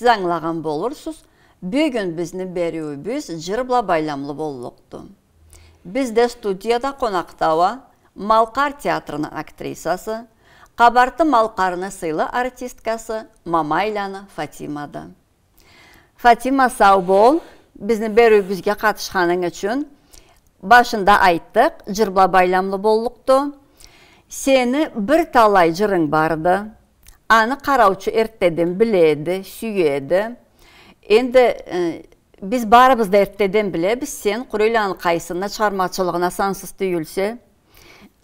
siz anlagan bolursunuz. Bugün bizni beriyübüz Jırbla baylamlı bolluqdu. Bizde studiyada qonaqtava Malqar Teatrının aktrisası, Qabartı Malqarını sıylı artistkası Mamaylanı Fatima'dı. Fatima sağ bol, bizni beriyübüzge qatışqanın üçün başında ayttık, Jırbla baylamlı bolluqdu. Seni bir talay jırın bardı. Anı qaravçı erteden biledi, süyedi. Endi biz barımızda erteden bile, biz sen Quruylanın qaysında çıkarmaçılığına sansız deyülse.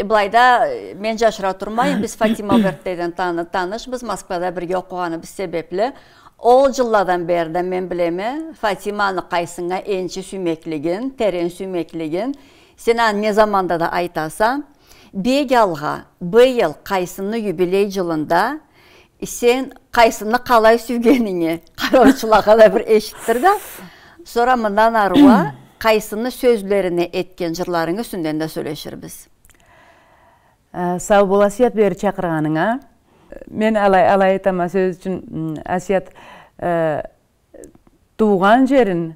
Bulayda men jaşıra turmayın, biz Fatima erteden tanış, biz Moskvada birge okuğanı biz sebeple. O jılladan berden men bileme, Fatima'nın qaysına ençi süymekligin, teren süymekligin. Sen ne zamanda da aytasam, Begalga bu yıl qaysını yubiley yılında sen qaysını qalay süygenini qaravçılığa da bir eşittir da. Sonra mından arıva qaysını sözlerini etken jırların üstünden de söyleşir biz. Sağ bol asiyat beri çakırğanına. Men alay etama söz için asiyat tuğan jerin,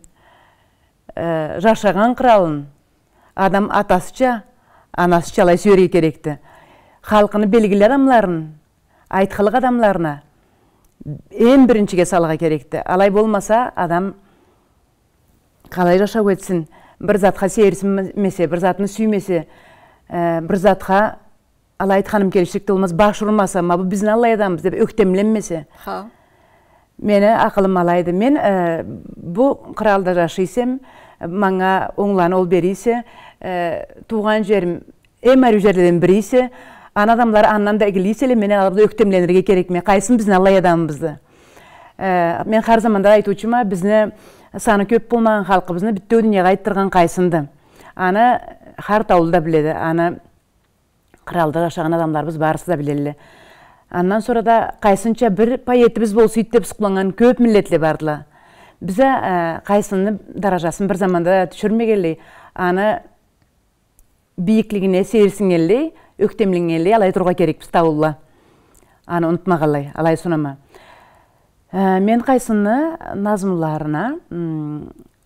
yaşagan kralın adam atasıca, anasıca alay söyley gerekti. Halkını belgiler adamların, aytqılık adamlarına en birinçige salga gerekti. Alay bolmasa adam qalay yaşap etsin, bir zatqa seyirsinmese, bir zatını süymese, bir zatqa alay etxanım kelişlikte olmaz, başvurmasa, ma bu bizni alay adamız deb öktemlenmese. Meni aqılım alaydı. Men bu kralda yaşaysam, bana oğlan ol beriyse, tuğan jerim emar üzerlerden biriyse, ana adamlar andan da egiliyse, meni alıp da öktemlenirge gerekme. Qaysın bizni alay adamımızdı. Men her zamanda aytuvçuma bizni sanı köp bolmagan halkımızны bitti dünyaga ayttırgan qaysındı. Ana har tavulda biledi. Ana kralda yaşagan adamlarımız barысы da bileli. Ondan sonra da qaysınça bir payetimiz bolsu ittep sıklangan köp milletli bardılar. Bize qaysının darajasını bir zamanda düşürmegeli. Ana biyikligine seyirsingelli, öktemlingelli alay turga gerek biz tavulla. Ana unutmagalay, alay sunama. Men qaysını nazmlarına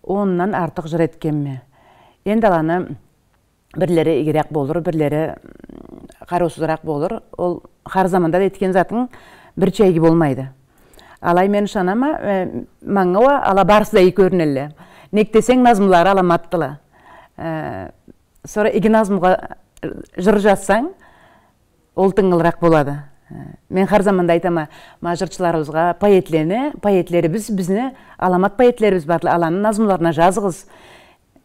ondan artıq jır etkemme. Endi alany birleri igirek bolur, birleri qarosuzrak bolur. Ol har zamanda da etken zatın bir çeygi bolmaydı. Alay men şanama, manga ala barsı da iyi görüneli. Nek deseng nazmları alamattıla. Sonra iki nazmıga jır жазсаң, ol tıngılrak boladı. Men har zamanda aytama, majırçılarımızga poetleri bizni alamat poetlerimiz barlı alanın nazmlarına жазығыз.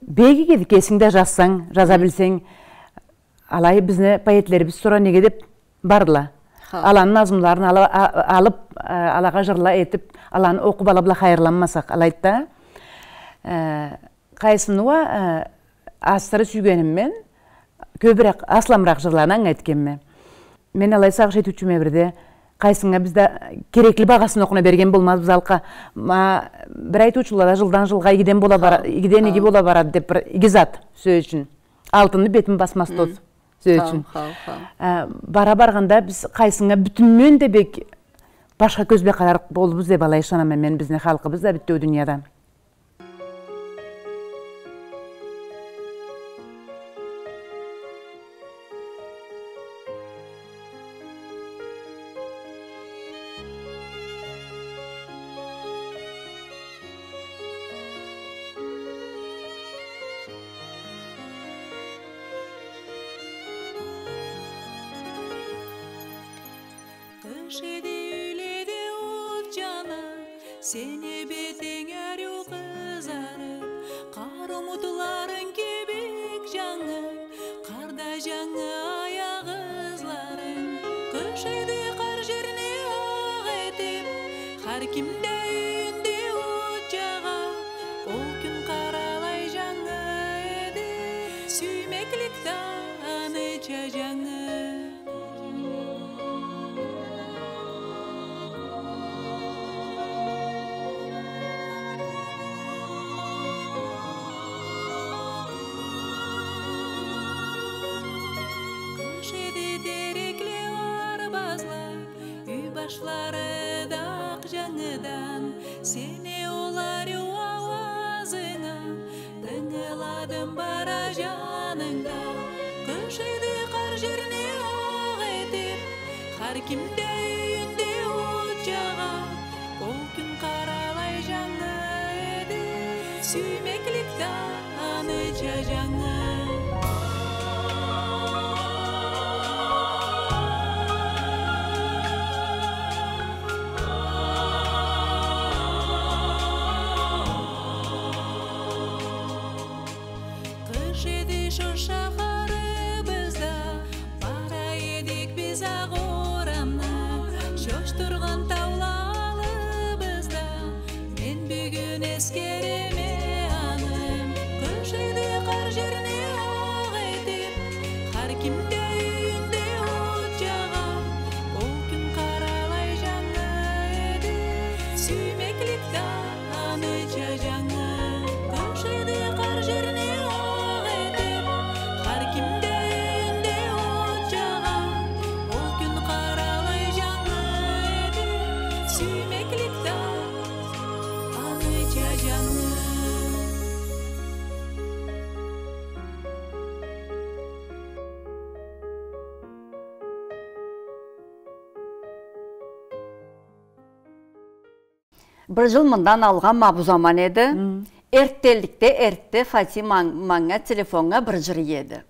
Begi gedip kesingde жазсаң, жаза bilsең, alay bizni poetlerimiz sonra nege dep barla. Alanın nazmlarını alıp, alaga jırla etip, alanı okup alabla hayırlanmasak. Alayda, qaysını astırı süygenimmen, köbürek aslamrak jırlanan etkemme. Men alay sağış etüçüme birde, qaysınga bizde gerekli bağasını okuna bergen bolmaz biz halka. Bir aytuvçularda жылдан жылға igiden igi bola barad dep bir igizat söz için. Altını betim basmaz toz söz için. Bara barganda biz qaysınga bütünmen de bek başka közbe qararıq bolubuz dep alay şanam men bizni halkыбыз da bitti o dünyada. Seni betenger yu kızarıp, kar umutların kebek janıp, karda janı ayağızların. Kış edi kar jerine ağ etip, har kimde üyünde uçağa, o gün karalay janı edi, süymeklikten içe janı. Seni olar avazına, dыңıladım bara janыңda. Kışıydı kar жеріне оқ етіп, har kimde үйінде от жаға. Ол күн қаралай жаңа еді, сүймеклік таныша жаңа. Шаһарыбызда бара едік біз ақ орамна, жоштырған таулалыбызда мен бүгін ескереме аным. Кышыды қар жеріне оқ етіп, har kimде үйінде от жаға. Ол күн қаралай жаңа еді, сүймеклік таныша жаңа. Кышыды қар жеріне Bir жыл мындан алған мабузаман еді. Эрттелікте эртті Фатима маңа телефонға бір жыр еді.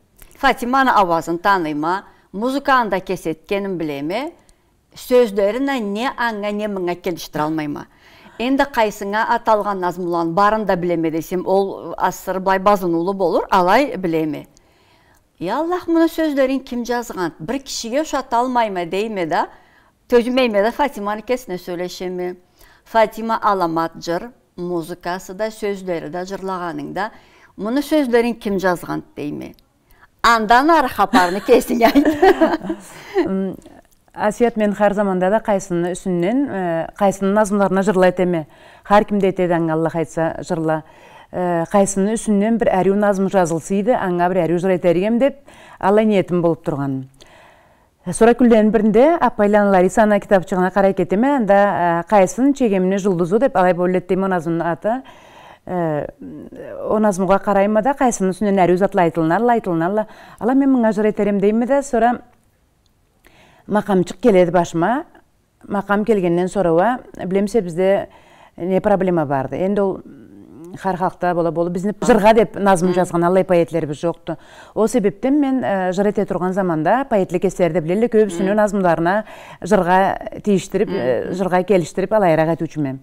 Фатиманы авазын танıyma, muzikanda kesetkенін білеме, сөздеріне не аңа не мыңа келіштір алмайма. Енді қайсыңа аталған назмулан барында білеме десем, ол асыр былай базынулы болыр, алай білеме. Аллах, мұны сөздерін кім жазған? Bir kişiге шата алмайма дейме да, төзімейме да Фатиманы кесіне сөйлешеме. Фатима аламат жыр, музыкасы да, сөздері да жырлағаныңда, мұны сөздерін кім жазған дейме. Андан ары хапарыны кесін айт. Асият, мен har zamanda da қайсыны үсіннен, қайсыны назымларына жырла етеме. Har kimde етеді аңа айтса жырла. Қайсыны үсіннен бір әрю назым жазылсыйды, аңа бір әрю жыр етерігем деп, алай ниетім болып тұрған. Sonra күлден бірінде апайлан Ларисана кітапчығына қарай кетеме, анда қайсын чегеміне жұлдызу деп алай бөлеттейм о назымның аты. О назымға қарайма да қайсының үсінен әрі ұзат лайтылынар. Ала мен мұңа жыр етерем дейме де, sonra мақамчық келеді башыма. Мақам келгеннен sonra білемсе бізде не проблема барды. Енді ол har халықта бола бізді жырға деп назым жазған алай поэтлеріміз жоқты. О себептен мен жыр ете тұрған заманда поэтлік естерді білелі көбісіні назымдарына жырға тейіштіріп, жырға келіштіріп алайырақ әтучімен.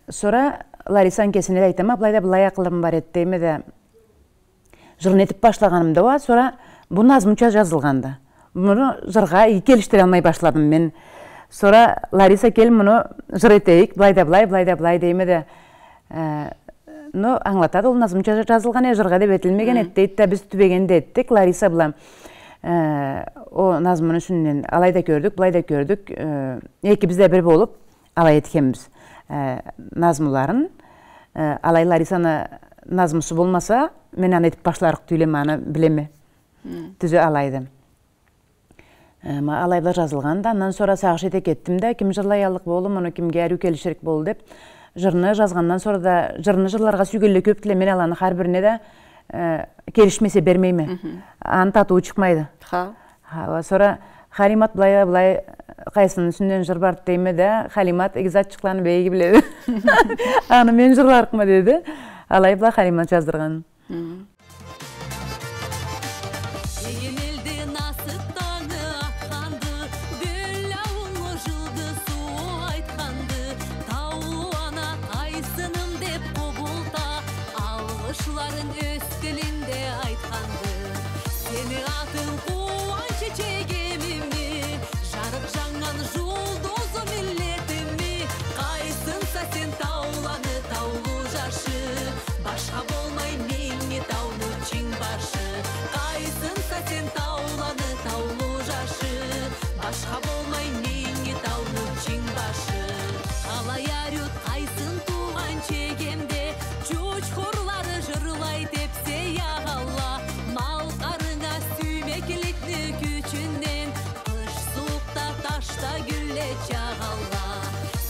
Sonra Ларисан кесіне айтама, бұлай ақылым бар еттейме де жырын етіп башлағанымда ва, sonra бұл назымча жазылғанда. Бұны жырға келіштіре алмай башладым мен. Sonra Лариса кел мұны жыр етейік, бұлай дейме де. Аңлатады, ол назымча жазылған жырға деп етілмеген еттейді, біз түбегенде еттік. Лариса бұла о назымын үшінен алайда көрдік, бұлайда көрдік. Екі бізде бір болып алай еткенбіз назмыларын. Алай Ларисаны назмысы болмаса, мен аны етіп башларық түйлеме, аны білеме. Түзі алайды. Алайда жазылғанда, аннан sonra сағыш ете кеттім де, кім жырлаялық болу, мұны кімге әрі келішірік болу деп, жырны жазғаннан sonra да жырны жырларға сүйгелі көп тіле, мен аланы қар біріне де келішмесе бермейме. Аны татуы шықмайды. Sonra Халимат бұлай қайсының үсінден жыр барды дейме де, Халимат egizat шықланы бейгі біледі. Аны мен жырларқыма деді. Алай бұлай Халимат жаздырған.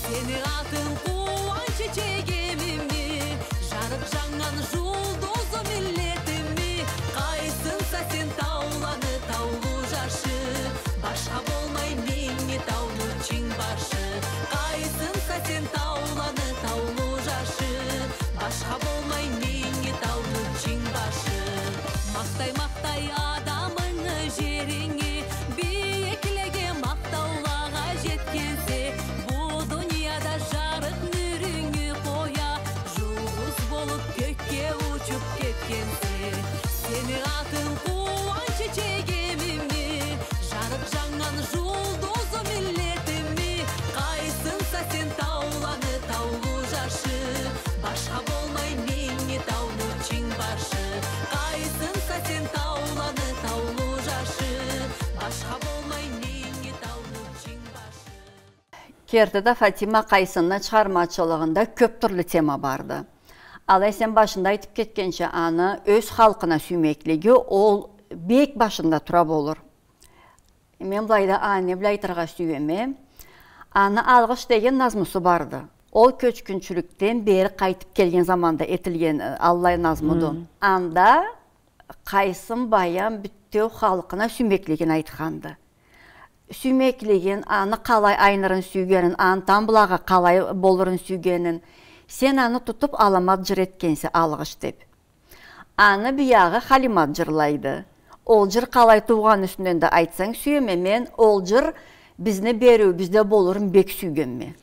Seni атын қуан чечегемімі, жарық жаңан жұлдызы миллетімі, қайсынса сен тауланы таулы жашы, башқа болмай менне таулы чың башы, қайсынса сен тауланы таулы жашы, башқа болмай менне таулы чың башы. Мақтай адамыңы жеріңе, биеклеге мақтаулаға жеткенсе, бұ дүнияда жарық нүріңі қоя, жұлдыз болып көкке ұшып кеткенсе, сені атын қуан чечегемімі, жарық жаңан жұлдызы миллетімі, қайсынса сен тауланы таулы жашы, башқа болмай менне таулы чың башы, қайсынса сен тауланы таулы жашы, башқа болмай менне таулы чың башы. Кертіде Фатима Қайсынның шығармашылығында көп түрлі тема барды. Ал сен башында айтып кеткенше аны өз халқына сүймеклігі ол бек башында тұра болыр. Мен бұлайда аны білайтырға сүйеме, аны алғыш деген назмысы барды. Ол көчкүнчүлүктен бері қайтып келген заманда етілген Аллай назмыды. Анда Қайсын баян бүттеу халқына сүймеклігін айтқанды. Сүймеклігін, аны қалай айнырын сүйгенін, антан бұлаға қалай болырын сүйгенін, сен аны тұтып аламат жыр еткенсе алғыш деп. Аны бияғы Халимат жырлайды. Ол жыр қалай туған үстінен де айтсаң сүйеме, мен ол жыр бізіне беру, бізде болырын бек сүйгенме.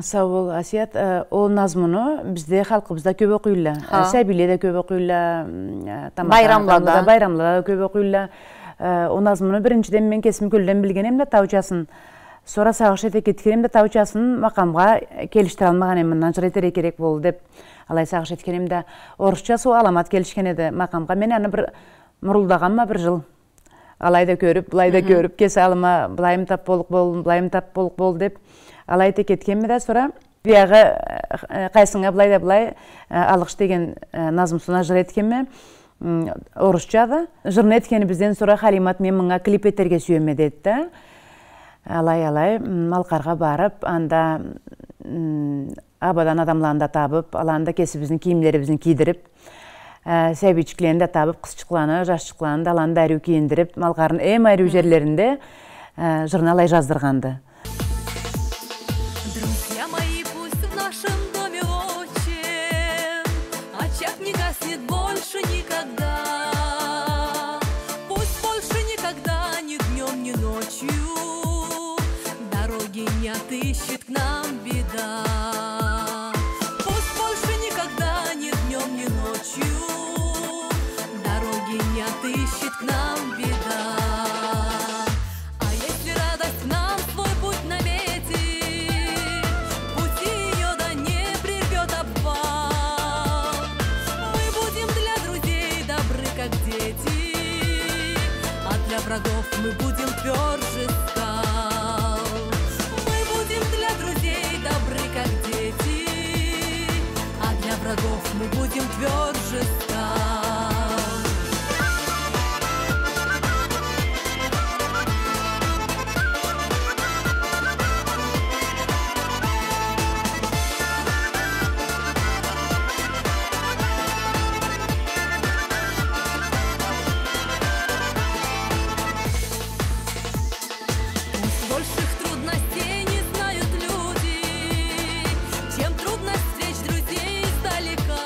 Сау бол, Асият. Ол назмыны бізде халқыбызда көп оқыйлы. Сәбиле де көп оқыйлы, байрамлада көп оқыйлы. O nazmını birinciden men kesim gülden bilgenem de tavçaсын. Sonra sağış ete ketkenem de tavçaсын maqamga keliştire almagan emindan jır etere kerek boldu dep. Alay sağış etkenem de orusça so alamat kelişken edi maqamga. Men аны bir mırıldaganma bir jıl. Alay da görüp, bulay da görüp, kese alıma bulayım tap boluq bol dep. Alay da ketkenme de sonra biyağı Qaysınga bulay da bulay alğış degen nazmısına jır etkenme. Orusçada. Jırını etkeni bizden sonra Halimat men mına klip eterge sүйeme dedi. Alay, Malqarga barıp, anda abadan adamlarını tabıp, alanda kesip bizin kiyimlerimizni kiydirip, səbiçiklerini de tabıp, qızçıqlarını, yaşçıqlarını da alanda әру kiyindirip, Malqarın әру жерlerinde jırını alay jazdırgandı. Друзья мои, пусть в нашем доме отчим очаг не гаснет больше никогда. Пусть больше никогда, ни днем, ни ночью дороги не отыщет к нам беда. Пусть больше никогда, ни днем, ни ночью дороги не отыщет к нам беда. А если радость нам свой путь наметит, пусть ее да не прервет обвал. Мы будем для друзей добры, как дети, а для врагов мы будем тверже скал. Мы будем для друзей добры, как дети, а для врагов мы будем тверже скал. Больших трудностей не знают люди, чем трудность встреч друзей издалека.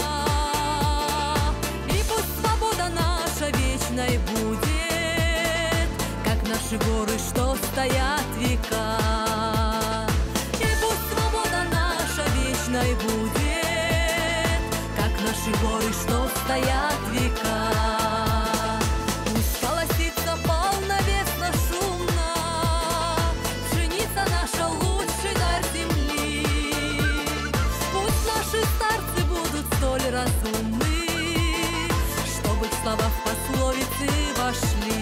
И пусть свобода наша вечной будет, как наши горы, что стоят века. И пусть свобода наша вечной будет, как наши горы, что стоят века. Пусть колосится полновесно шумно пшеница наша, лучший дар земли. Пусть наши старцы будут столь разумны, чтобы в слова в пословицы вошли.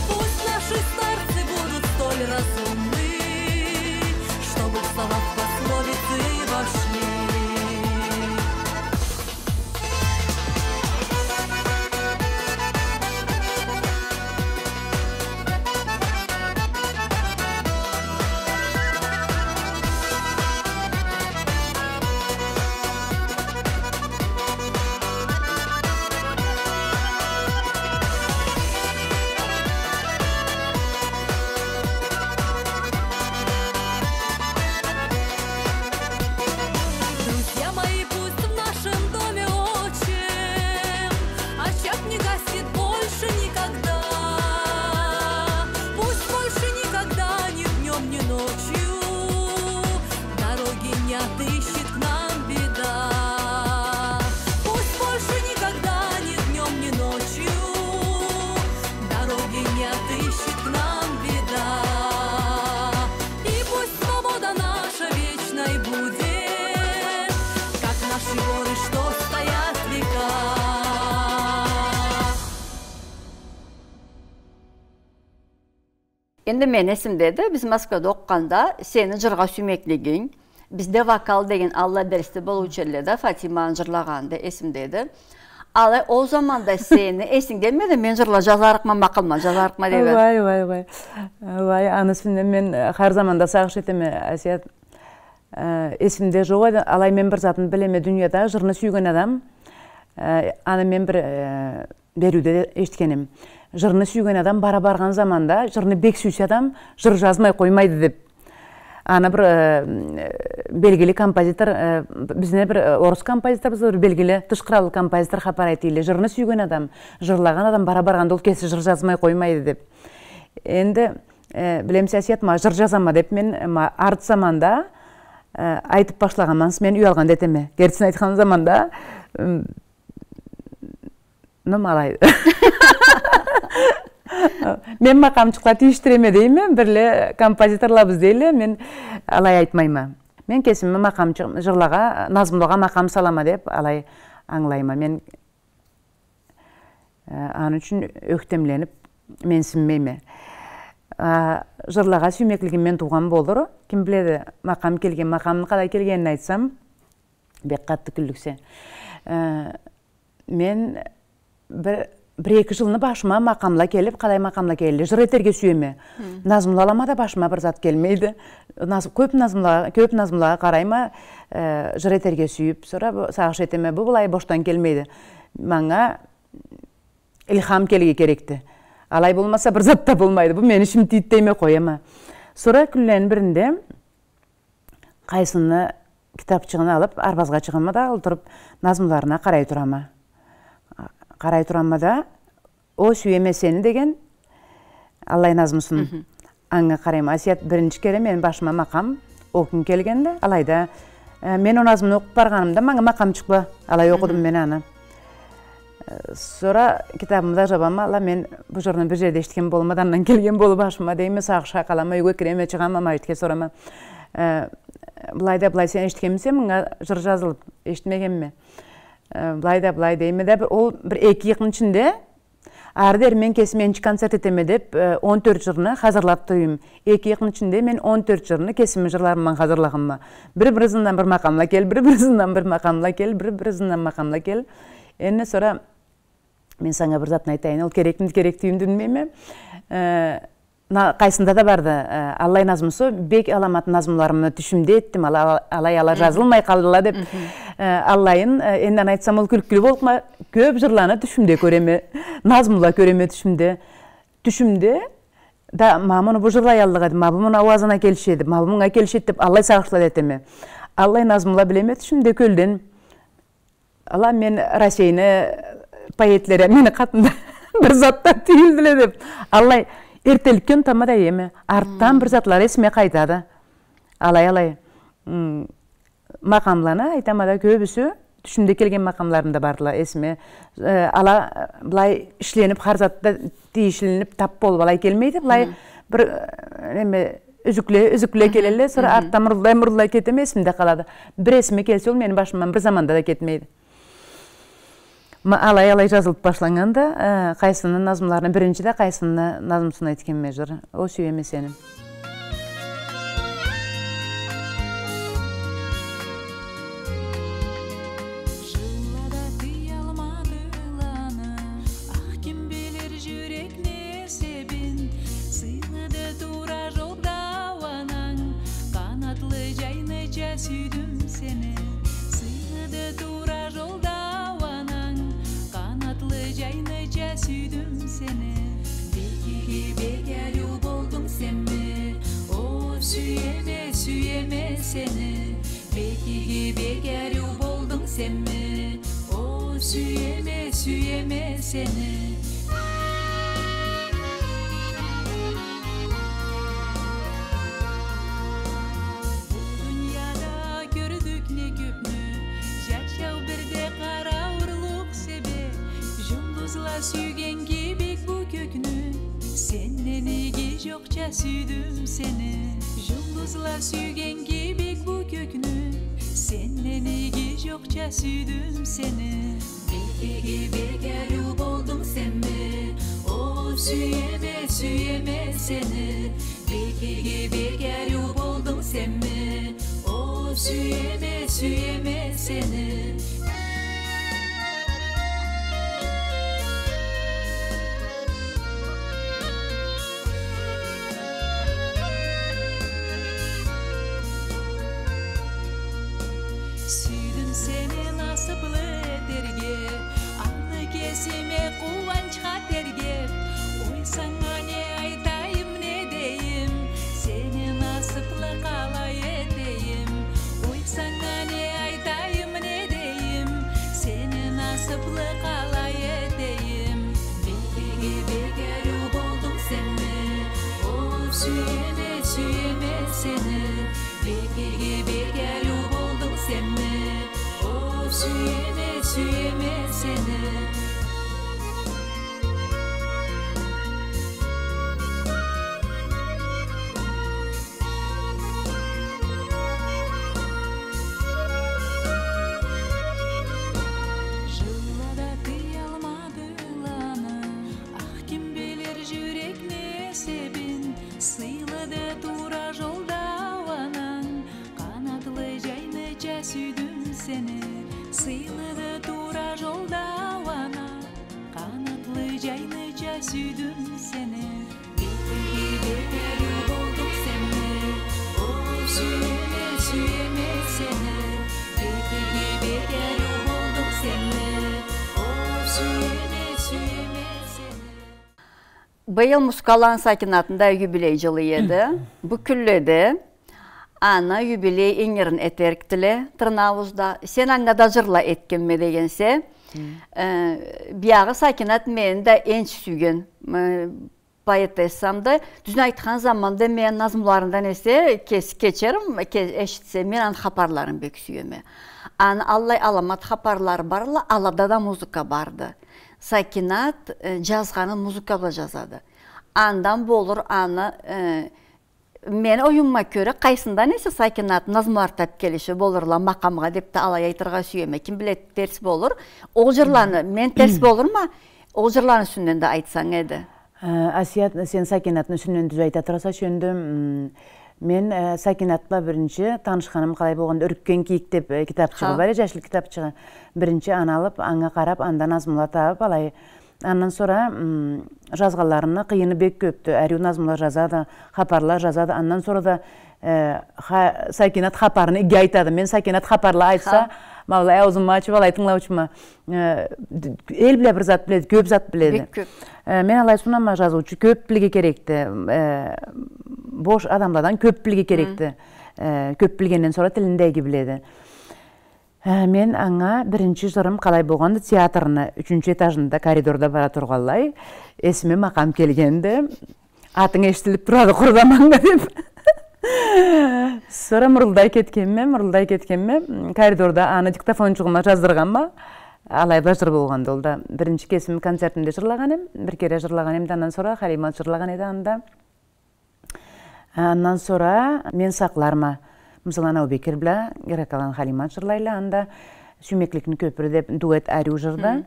Пусть наши старцы будут столь разумны, чтобы в слова в пословицы вошли. отыщет к нам беда. Пусть больше никогда ни днем, ни ночью дороги не отыщет к нам беда. И пусть свобода наша вечной будет, как наши горы, что стоят в веках. Endi men esimdeydi, biz Moskvada oqqanda seni jırga sümekligin, bizde vokal degen Allah dersi boluvchi yerlarda Fatima'nın jırlaganda esimdeydi. Alay o zaman da seni esin gelmedi, men jırla jazarıqma maqılma, jazarıqma debe. Vay, anısını men her zaman da sağış eteme, Asiyat. Esimde жоқ еді, алай мен бір затын білеме дүнияда, жырны сүйген адам, аны мен бір беруде ештікенем. Жырны сүйген адам бара барған заманда, жырны бек сүйсе адам, жыр жазмай қоймайды деп. Аны бір белгілі композитор, бізде бір орыс композитор, бір белгілі тұшқыралы композитор хапар айтылы. Жырны сүйген адам, жырлаған адам бара барғанда ол кесі жыр жазмай қоймайды деп. Енді білем сәсиет ма жыр жазама деп мен арт заманда айтып башлағанманс мен үй алған детеме. Герцин айтқан заманда малай. Мен мақамчықла тиіштіреме дейме, бірлі композиторлабыз дейлі, мен алай айтмайма. Мен кесімі мақамчық жырлаға, назымлыға мақам салама деп алай аңлайма. Мен аны үшін өктемленіп, мен сінмейме. Жырлаға сүймеклігін мен туған болыр. Кім біледі, мақам келген, мақамның қалай келгенін айтсам, бек қатты күліксе. Мен бір-екі жылыны башыма мақамла келіп, қалай мақамла келді, жыр етерге сүйеме. Назымлалама да башыма бір зат келмейді. Көп назымлаға қарайма, жыр етерге сүйіп, сағыш етеме, бұл бұлай боштан келмейді. Маңа илхам келге керекті. Алай болмаса бір затта болмайды. Бұл мені шым титтейме қойама. Сұра күллен бірінде қайсыны кітапчығын алып, арбазға шығама да, ұлтырып назымларына қарай тұрама. Қарай тұрама да, о сүйеме сені деген Аллай назымсын аңға қарайма. Асият бірінші кере мен башыма мақам оқын келгенде, алайда мен о назымын оқып барғанымда маңа мақам шықпа. Алай оқыдым мен аны. Sonra kitabımda жабама, ала мен бұл жырны бір жерде ештікен болмаданнан келген болып ашыма дейме, сағыша қалама, үйге кіреме шығама, мәйтке сорама. Бұлайда бұлай сен ештікенмесе, мұңа жыр жазылып, ештімегенме. Бұлайда бұлай дейме де, ол бір 2-2 ішінде, ардер мен кесіменші концерт етеме деп 14 жырны қазырлап тұрыйым. 2-2 ішінде мен 14 жырны кесімі жырларыман қазырлағымма. Бір-бірізінен бір мақамла кел, бір-бірізінен бір мақамла кел, бір-бірізінен мақамла кел. Енді sonra мен саңа бір затын айтайын, ол керектімді керектігімді білмейме. Қайсында да барды, Аллай назымысы, бек аламат назымларымны түшімде еттім, алай ала жазылмай қалдыла деп. Аллайын, енден айтсам ол күлкілі болықма, көп жырланы түшімде көреме, назымла көреме түшімде. Түшімде, да мамыны бұл жырлай алдыға, мабымын ауазына келшеді, мабымыңа келшеді деп Аллай сағышла детеме. Аллай назымла білеме түшімде көлден. Ала мен Расейні поэтлері мені қатында бір заттар түйілділі деп. Аллай ертеліккен тамада еме, арттан бір затлар есме қайтады. Алай. Мақамланы айтамада көбісі, түшімде келген мақамларында бардыла есме. Ала бұлай ішленіп, қарзатта дейшіленіп тап болып алай келмейді. Бұлай бір үзікле келелі, sonra арттан мұрылдай кетеме есімде қалады. Бір есіме келсе ол менің башымнан бір заманда да кетмейді. Алай жазылып башланғанда, қайсының назымларының бірінші де қайсының назымсын айткен межір. О сүйеме сені. Süydüm seni, sığdı dura yolda vanan, kanatlı caynaca süydüm seni. Belki beger yol oldun sen mi? O süyeme seni. Belki beger yol oldun sen mi? O süyeme seni. suygen gibik bu kökünü, senden igi yokça süydüm seni. Жұлдызlar suygen gibik bu kökünü, senden igi yokça süydüm seni. Bekege begeru boldum sen mi? O süyeme süyeme seni. Bekege begeru boldum sen mi? O süyeme süyeme seni. Süydüm seni nasıplı derge, anı kesime kuvançka derge. Oy sana ne aytayım ne deyim, seni nasıplı kalay edeyim. Oy sana ne aytayım ne deyim, seni nasıplı kalay edeyim. Bekege begeru boldum sen mi? O süyeme süyeme seni. Bekege begeru boldum sen mi? O süyeme süyeme seni. Жыллада кıyalmadılanı, ah kim bilir yürek ne sebin, sıyladı tura jolda vanan, kanatlı caynaca süydüm seni, sıyladı tura jolda vana, kanatlı caynaca süydüm seni. Bekege begeru boldum sen mi? O süyeme süyeme seni. Bekege begeru boldum sen mi? O süyeme süyeme seni. Быйыл Мускалан Сакинатында юбилей жылы еді. Бұ күлледі. Ана юбилей еңерін әтеріктілі Тырнауызда. Сен аңада жырла еткенме дегенсе, бияғы Сакинат мен де енш сүйген поэтессамды. Дүзін айтқан заманда мен назымларында несе кечерім, әшітсе мен ан хапарларын бек сүйеме. Аны Аллай аламат хапарлары барлы, алада да музыка барды. Сакинат жазғанын музыкабла жазады. Андан болыр аны мен ойымма көрі қайсында несе Сакинат назмар тап келіші болырла мақамға деп та алай айтырға сүйеме. Кім білет терс болыр. Ол жырланы, мен терс болыр ма? Ол жырланы сүннен де айтсаң еді. Асият, сен Сакинаттың сүннен дүз айта тұраса шөндім. Мен Сакинатла бірінші танышқаным қалай болғанда үріккен киік деп кітапчығы бар, жәшіл кітапчығы. Бірінші аналып, аңа қарап, андан назмыла тауып алай. Андан sonra жазғаларыны қиыны бек көпті. Әрі назмылар жазады, хапарлар жазады. Андан sonra да Сакинат хапарыны иге айтады. Мен Сакинат хапарлы айтса, мағылай аузымы açып алай тыңлаушыма. Ел біле бір зат біледі, көп зат біледі. Мен алай sunama жазушы көп білге керекті. Бош адамдардан көп білге керекті. Көп білгеннен sonra тіліндегі біледі. Мен аңа бірінші жырым қалай болғанды театрыны 3-ші этажында коридорда бара тұрғалай. Есіме мақам келгенді. Атың ештіліп тұрады құрдамаңға деп. Sonra мұрылдай кеткенме, коридорда аны диктофончығына жаздырған ба, алайда жыр болғанды олда. Бірінші кесім концертінде жырлаған ем, бір кере жырлаған ем, андан sonra Халимат жырлаған еді анда. Андан sonra мен сақларма. Мысалы, анау Бекер біла, Геракалан Халимат жырлайлы, анда Сүймекліктің көпірі деп дуэт әрі жырды.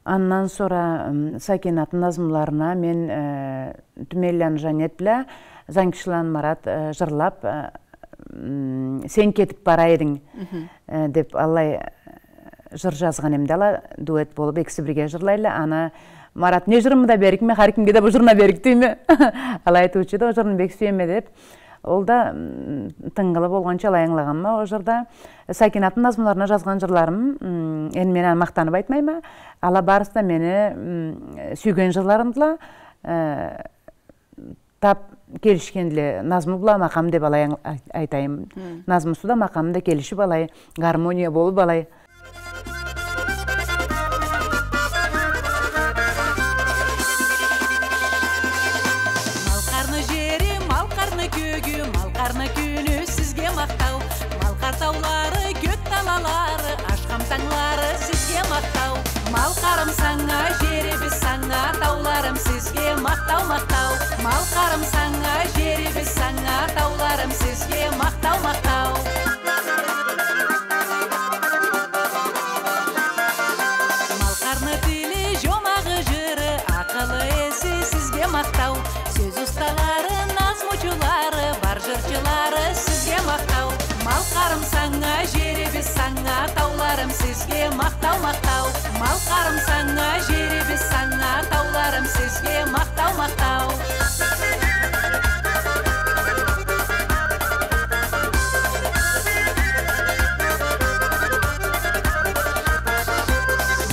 Андан sonra Сакинаттың назмыларына мен Түмеллян Жанет біла, Заңкішілан Марат жырлап, сен кетіп бара едің деп алай жыр жазған емдала дуэт болып екісі бірге жырлайлы. Ана Марат не жырымы да берік ме, қарекімге де бұл жырына берік дейме? Алай тұучы да жырын бек сүйеме деп. Ол да тыңғылы болғанша алайыңлаған ма, о жырда. Сакинаттың назмыларына жазған жырларым, мен мақтанып айтмайма, ала барыста мені сүйген жырларымдыла, тап келішкенділі назмы бұла мақам деп алайын айтайым. Назмы суда мақамында келіші балай, гармония болу балай. Малқарны жері, малқарны көгі, малқарны күні сізге мақтау. Малқар таулары, көк талалары, ашқам таңлары сізге мақтау. Малқарым саңа, жері біз саңа, тауларым сізге мақтау, мақтау. Малқарым саңа, жері біз саңа, тауларым сізге мақтау, мақтау. Малқарны тілі, жомағы жыры, ақылы есі сізге мақтау. Сөз ұсталары, назмучылары, бар жырчылары сізге мақтау. Малқарым саңа, жері біз саңа, тауларым сізге мақтау, мақтау. Малқарым саңа, жері біз саңа, тауларым сізге мақтау, мақтау.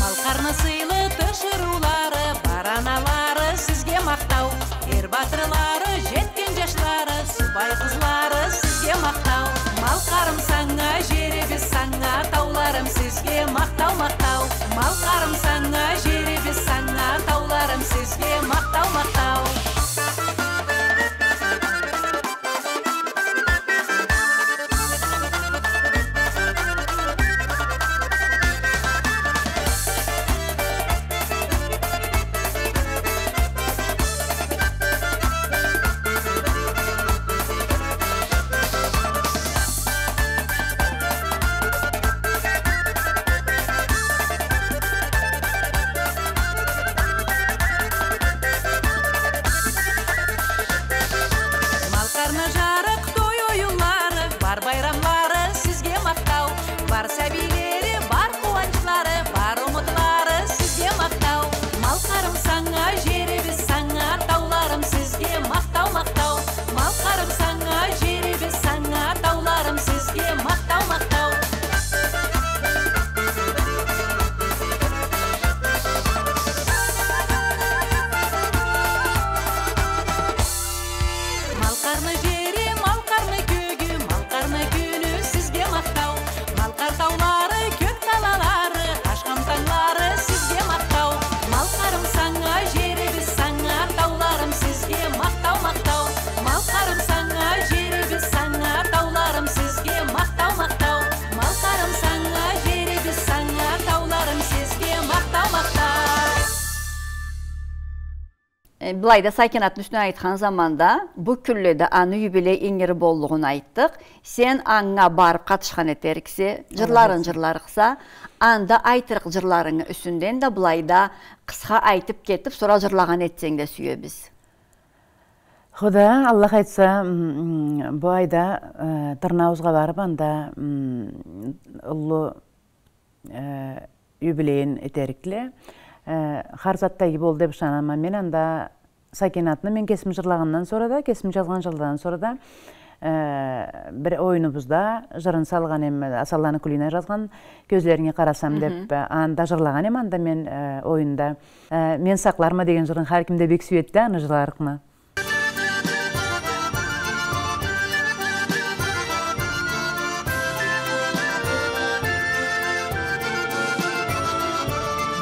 Малқарны сыйлы тұшырулары, бараналары сізге мақтау. Ер батырлары, жеткен жашлары, субай қызлары сізге мақтау. Малқарым саңа, жері біз саңа, тауларым сізге мақтау, мақтау. Малқарым саңа, жері біз саңа, тауларым сізге мақтау, мақтау. Малқарны жарық той ойынлары, бар байрамлары сізге мақтау. Бар сәбилері, бар қуанышлары, бар ұмытлары сізге мақтау. Малқарым саңа, жері біз саңа, тауларым сізге мақтау, мақтау. Малқарым саңа, жері біз саңа, тауларым сізге мақтау, мақтау. Малқарны жері, малқарны көгі, малқарны күні сізге мақтау. Малқар таулары, көк талалары, қашқам таңлары сізге мақтау. Малқарым саңа, жері біз саңа, тауларым сізге мақтау, мақтау. Малқарым саңа, жері біз саңа, тауларым сізге мақтау, мақтау. Малқарым саңа, жері біз саңа, тауларым сізге мақтау, мақтау. Бұлайда Сакинаттың үстіне айтқан заманда бұл күлледі аны юбилей еңері болуғын айттық. Сен аңға барып қатышқан етеріксе, жырларын жырларықса, анда айтырық жырларыңы үстінден де бұлайда қысқа айтып кетіп, сұра жырлаған етсең де сүйе біз. Құда, Аллах айтса, бұл айда Тырнауызға барып, анда ұлы юбилейін етеріклі. Қарзаттайы бол деп шанама мен анда Сакинатны мен кесім жырлағаннан sonra да, кесім жазған жылдан sonra да бір ойыныбызда жырын салған ем, Асалланы күліне жазған көзлеріңе қарасам деп анда жырлаған ем, анда мен ойында мен сақларма деген жырын әркімде бек сүйетті, аны жырларықма.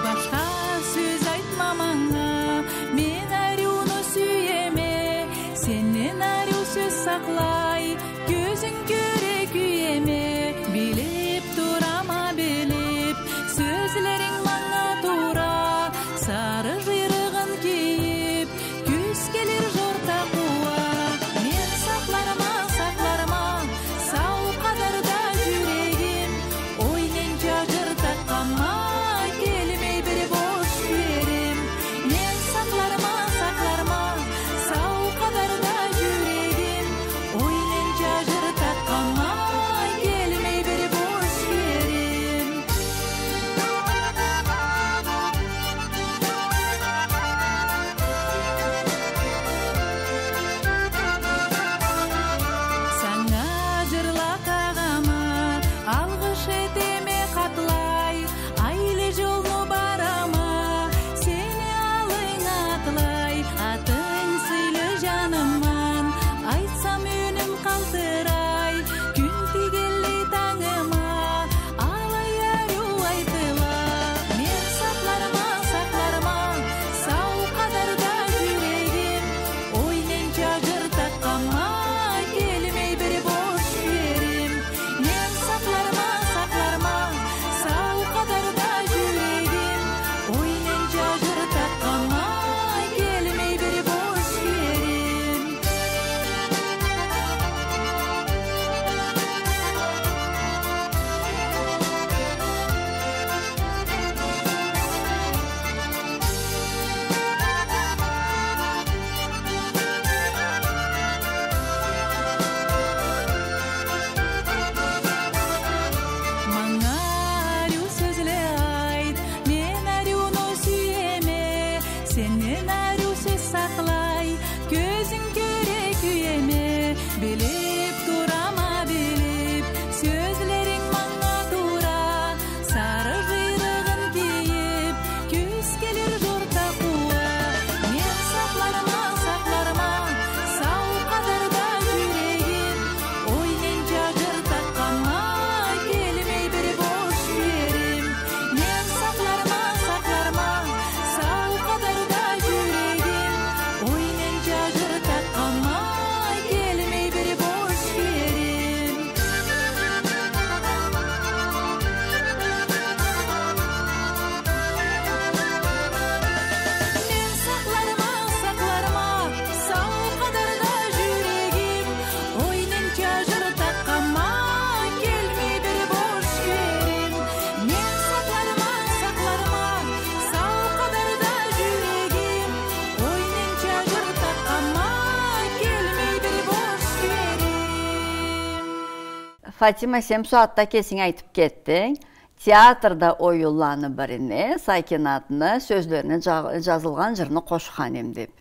Başka söz aytma bana, men arıunu süyeme. Senin arı söz saklay, gözün göre güyeme. Bilip durama bilip, sözlerin bana dura. Sarı jırığın giyip, güz gelir Fatima, sen suatta kesin aytıp kettin. Teatrda oyullanı birini, Sakinatını, sözlerine жазылған jırını qoşxanem dep.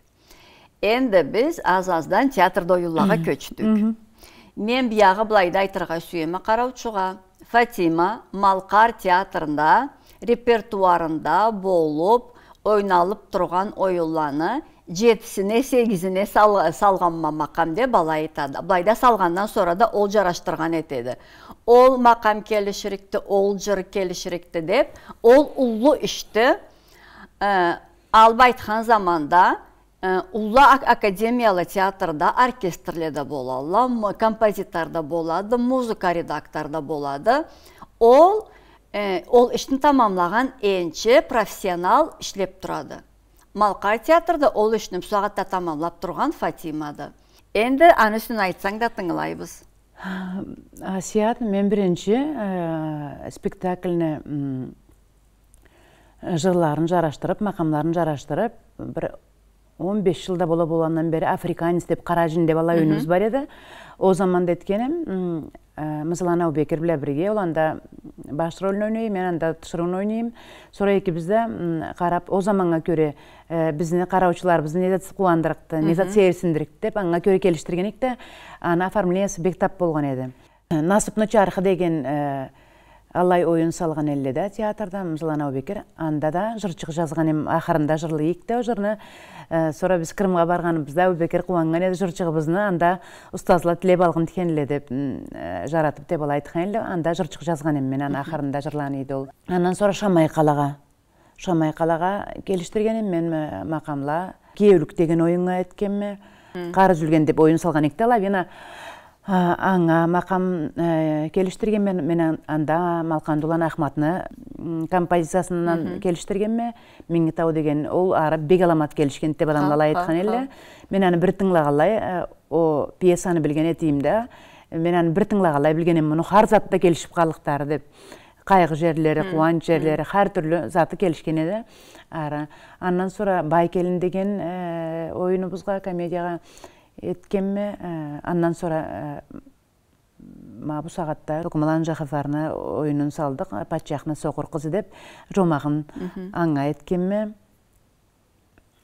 Endi biz az-azdan teatrda oyullağa köçtük. Men biyağı bulayda aytırğa süyeme qaravçuğa. Fatima Malqar teatrında, repertuarında bolup, oynalıp turgan oyullanı 7'sine 8'ine salğanma makam de balay aytadı. Bulayda salğandan sonra da ol jaraştırgan etedi. Ol makam kelişirikti, ol jır kelişirikti dep, ol ullu işti. Alba aytkan zamanda Ullu Akademiyalı teatrda orkestrlerde boladı, kompozitorda boladı, muzika redaktorda boladı. Ol işini tamamlagan ençe profesyonal işlep turadı. Malqar teatrda ol işini suağatta tamamlap turgan Fatima'dı. Endi anı üstüne aytsaң da tыңlaybыз. Asiyat, men birinci spektaklini jırlarını jaraştırıp, makamlarını jaraştırıp, bir 15 жылда bolandan beri Afrikanis dep Qarajin dep alay oyunumuz var edi. O zaman da etkenim, Mızılan Aubekir bile birge, olanda baş rolünü oynayayım, men anda tışırın oynayayım. Sonra ikibizde qarap, o zamana göre bizni qaravçılar bizni nezat kuandırıqtı, nezat seyirsindirikti dep, anga göre keliştirgenik de, ana оформлениясы bek tap bolgan edi. Nasipni çarxı degen Allay oyun salgan ellede teatrda Mızılan Aubekir, anda da jırçıq жазғаnem ahırında jırlıyık da o jırını. Sonra biz Kırımga barganımızda Aubekir kuangan edi jırçığımızны, anda ustazla tilep algın tikenle dep jaratıp dep alaytıqan elle, anda jırçıq жазғаnem men ahırında jırlanıydı ol. Andan sonra Şamay Qalağa geliştirgenim men makamla Kevlük degen oyunga etkemme, Qarı Zülgen dep oyun salgan ekte ala, аңа makam geliştirgen men anda Malkandulan Ahmatны kompozisiyasından geliştirgenme, Mengitau degen ol ara bek alamat gelişken dep adamla aytkan elle. Men аны bir tыңlagallay, o piyesаны bilgen etiyimde, men аны bir tыңlagallay bilgenem muну har zatda gelişip qallıqtары dep. Qayğı jerleri, kuanç jerleri, har türlü zatı gelişken edi. Andan sonra Baykelin degen oyunubuzga, komediyaga etkemme, andan sonra bu sağatta Rukumalan Jaxafarna oyunun saldık, Patçaqna Soqur kızı dep, Romağın anga etkemme.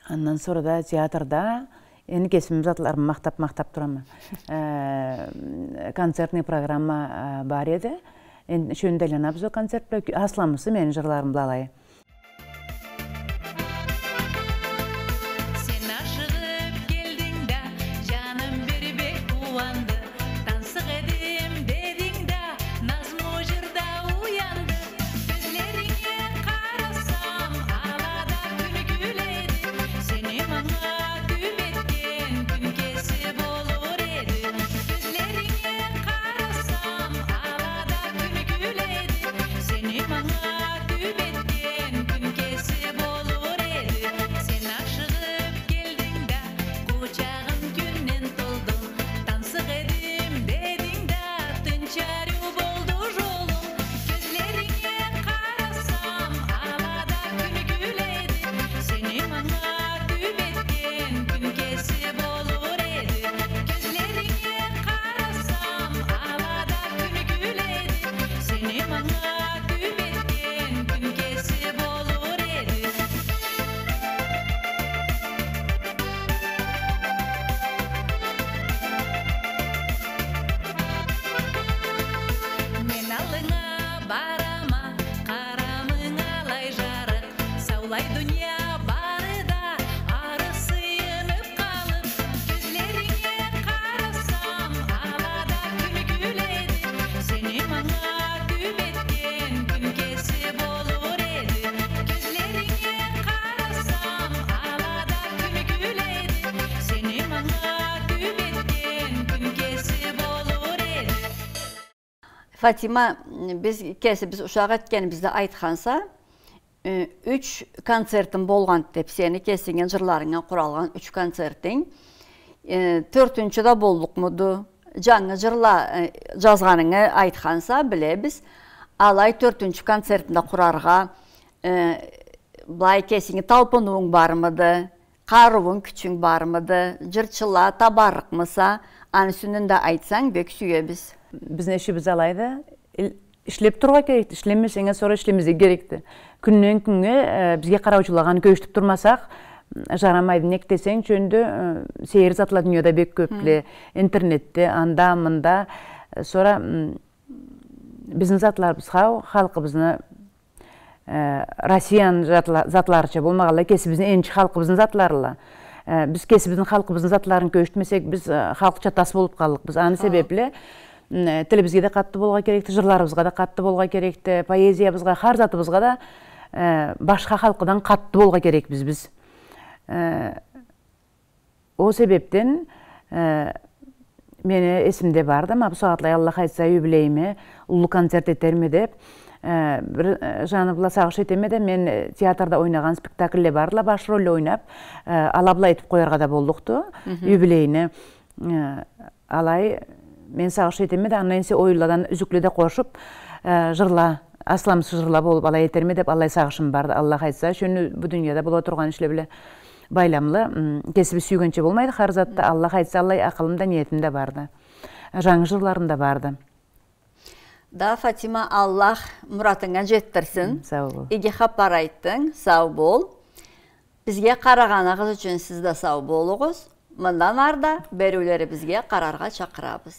Andan sonra da teatrda, eni kesimiz atlarım, maqtap duramı. Konsertni programma var edi. Şöndelen o konsertla aslamısı men jırlarım bulalay. Fatima, biz uşağı etkenimizde aytkansa, 3 konsertin bolgan dep seni kesingen jırlarına kuralgan 3 konsertin. 4-de bolduk mudu? Жаңы jırla жазганыңы aytkansa bilebiz. Alay 4-cü konsertinde kurarga blay kesingi talpınuğun bar mıdı? Qarıvın küçüğün bar mıdı? Jırçıla tabarık mısa? Anısının da aytsan bek süyebiz. Bizning işimiz alaydı. İşlep turga kerekti. İşlemesеңе sonra işlemesi gerekti. Күннен күнгө бизге караучулаган көчтүп турмасак жарамайды. Нек десең жөндө сейир затлар дүйнөдө бек көпле. Интернетте, анда, мында. Sonra биздин затларыбызга, халкыбызны Россиян затларыча болмаганда кесибиздин энчи халкыбыздын затларыла. Биз кесибиздин халкыбыздын затларын көчтүмөсөк, биз халкча тас болуп калдык. Аны себепле тилибизге да катты болга керекти, жырларыбызга да катты болга керекти, поэзиябызга, ар затыбызга да башка халкыдан катты болга керекпиз биз. О себептен мени эсимде бар да, бу саатлай Алла кайтса юбилейиме улуу концерт этерми деп, бир жаныбыла сагыш этеме де, мен театрда ойнаган спектакльле барла, баш роль ойнап, алабла этип коярга да болдукту, юбилейини. Алай мен сагыш этеме де, андан энсе ойладан үзүклөдө кошуп, жырла, асламсыз жырла болуп алай этерме деп, алай сагышым бар. Алла кайтса, шөөнү бу дүйнөдө боло турган ишле биле байламлы, кесиби сүйгөнчө болмайды, ар затта. Алла кайтса, алай акылымда, ниетимде барды. Жаңы жырларымда барды. Да, Фатима, Аллах мұратыңа жеттірсін. Сау бол. Иге хапар айттың, сау бол. Бізге қарағаныңыз үшін сіз де сау болуңыз. Мындан арда берулері бізге қарарға шақырабыз.